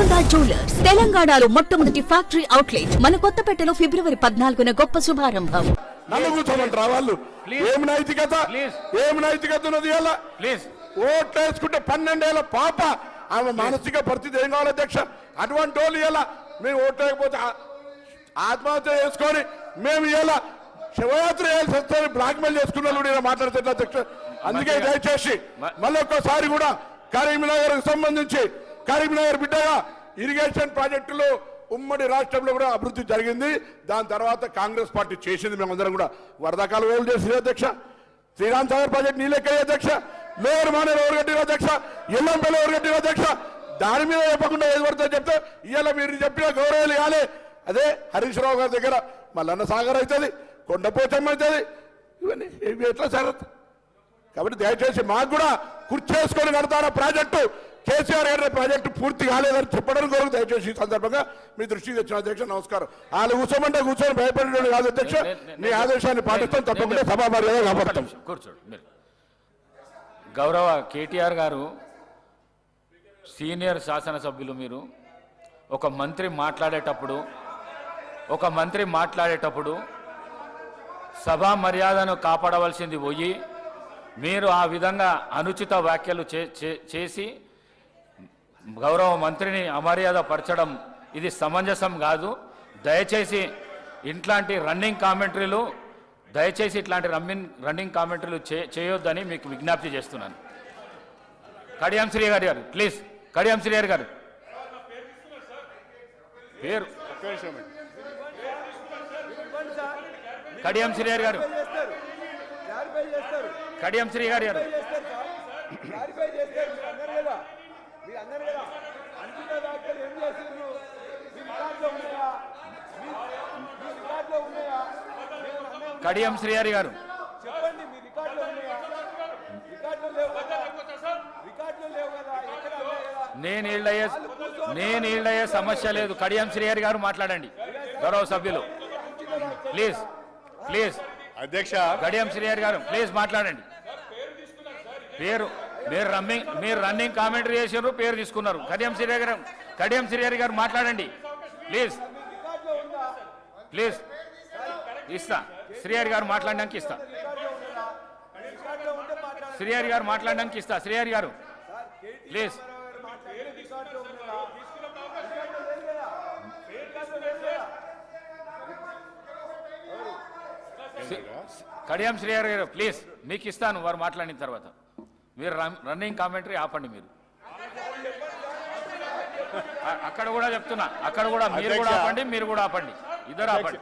Sharada jewellers తెలంగాణలో మొట్టమొదటి factory outlet మన కొత్తపేటలో ఫిబ్రవరి 14న గొప్ప శుభారంభం. నన్ను కూర్చోమంటారా వాళ్ళు? ఏం నైతికత, ఏం నైతికత ఉన్నది? ఇలా ఓట్లు వేసుకుంటే 12 ఏళ్ల పాప, ఆమె మానసిక పరిస్థితి ఏం కావాలి అధ్యక్ష? అటువంటి వాళ్ళు ఇలా మేము ఓట్లు వేయకపోతే ఆత్మహత్య చేసుకొని మేము ఇలా శివయాత్ర చేయాల్సి వస్తే బ్లాక్మెయిల్ చేసుకున్న వాళ్ళు ఇలా మాట్లాడుతున్నారు అధ్యక్ష. అందుకే దయచేసి మళ్ళీ ఒక్కసారి కూడా కరీంనగర్ సంబంధించి కరీంనగర్ బిడ్డగా ఇరిగేషన్ ప్రాజెక్టులు ఉమ్మడి రాష్ట్రంలో కూడా అభివృద్ధి జరిగింది. దాని తర్వాత కాంగ్రెస్ పార్టీ చేసింది. మేమందరం కూడా వరదకాలు వేలు చేసింది అధ్యక్ష. శ్రీరామ్ సాగర్ ప్రాజెక్ట్ నీళ్ళెక్కాయి అధ్యక్ష. లోయర్ మానేరు ఎవరు కట్టిన అధ్యక్ష, ఎల్లంపల్లి ఎవరు కట్టిన అధ్యక్ష. దాని మీద చెప్పకుండా ఏది పడుతుందో చెప్తే ఇవాళ మీరు చెప్పిన గౌరవాలు ఇవ్వాలి. అదే హరీష్ రావు గారి దగ్గర మల్లన్న సాగర్ అవుతుంది, కొండపోచమ్మ అవుతుంది. ఇవన్నీ ఎట్లా సరత్? కాబట్టి దయచేసి మాకు కూడా కుర్చేసుకొని కడతారా ప్రాజెక్టు, కేసీఆర్ గారి ప్రాజెక్టు పూర్తి కాలేదని చెప్పడం కొరకు దయచేసి ఈ సందర్భంగా మీ దృష్టికి తెచ్చిన అధ్యక్ష. నమస్కారం. వాళ్ళు కూర్చోమంటే కూర్చొని భయపడేవాడు కాదు అధ్యక్ష. నీ ఆదేశాన్ని పాటిస్తాం, తప్పకుండా సభా మర్యాద కాపాడతాం. కూర్చోండి. గౌరవ కేటీఆర్ గారు సీనియర్ శాసనసభ్యులు, మీరు ఒక మంత్రి మాట్లాడేటప్పుడు సభా మర్యాదను కాపాడవలసింది పోయి మీరు ఆ విధంగా అనుచిత వ్యాఖ్యలు చేసి గౌరవ మంత్రిని అమర్యాద పరచడం ఇది సమంజసం కాదు. దయచేసి ఇట్లాంటి రన్నింగ్ కామెంటరీలు చేయొద్దని మీకు విజ్ఞప్తి చేస్తున్నాను. కడియం శ్రీ గారు ప్లీజ్. కడియం శ్రీ గారు పేరు కడియం శ్రీ గారు కడియం శ్రీ గారు కడియం శ్రీహరి గారు నేను ఈళ్ళయ్యే సమస్య లేదు. కడియం శ్రీహరి గారు మాట్లాడండి. గౌరవ సభ్యులు ప్లీజ్ అధ్యక్ష. కడియం శ్రీహరి గారు ప్లీజ్ మాట్లాడండి. మీరు రన్నింగ్ కామెంటరీ చేసారు, పేరు తీసుకున్నారు. కడియం శ్రీహరి గారు మాట్లాడండి ప్లీజ్. ఇస్తా శ్రీహరి గారు మాట్లాడడానికి ఇస్తా. శ్రీహరి గారు మాట్లాడడానికి ఇస్తా. శ్రీహరి గారు ప్లీజ్. కడియం శ్రీహరి గారు ప్లీజ్, మీకు ఇస్తాను వారు మాట్లాడిన తర్వాత. మీరు రన్నింగ్ కామెంటరీ ఆపండి. మీరు అక్కడ కూడా చెప్తున్నా, అక్కడ కూడా మీరు కూడా ఆపండి, మీరు కూడా ఆపండి, ఇద్దరు ఆపండి.